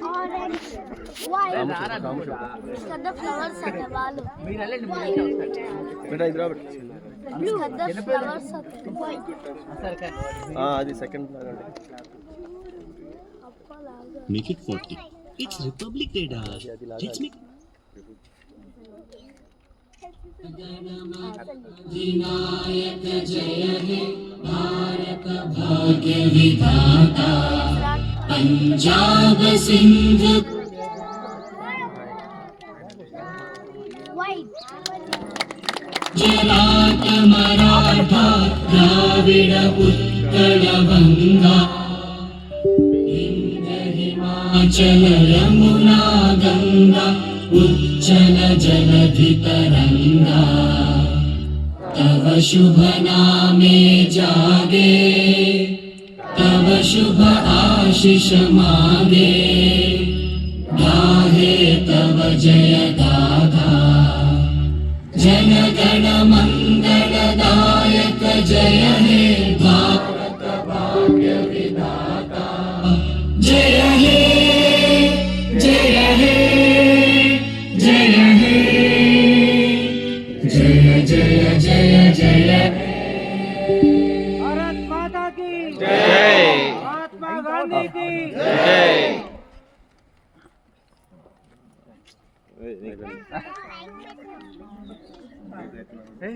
Orange, white. Kada flowers ada balu. बेटा इधर आओ Blue. Kada flowers ada white. అది సెకండ్ ఫ్లాగ్ అంటే Make it 40. It's Republic Day, da. Let's make Vinayak जय हे भारत भाग्य विधाता पंजाब सिंध White. गुजरात मराठा द्राविड़ उत्कल बंगा विंध्य हिमाचल यमुना गंगा उच्चल जलधि तरंगा तव शुभ नामे जागे तव शुभ आशीष मागे गाहे तव जय गाथा जन गण मंगल दायक जय हे भारत भाग्य विधाता जय हे जय हे जय हे जय जय जय जय भारत माता की जय महात्मा गांधी की जय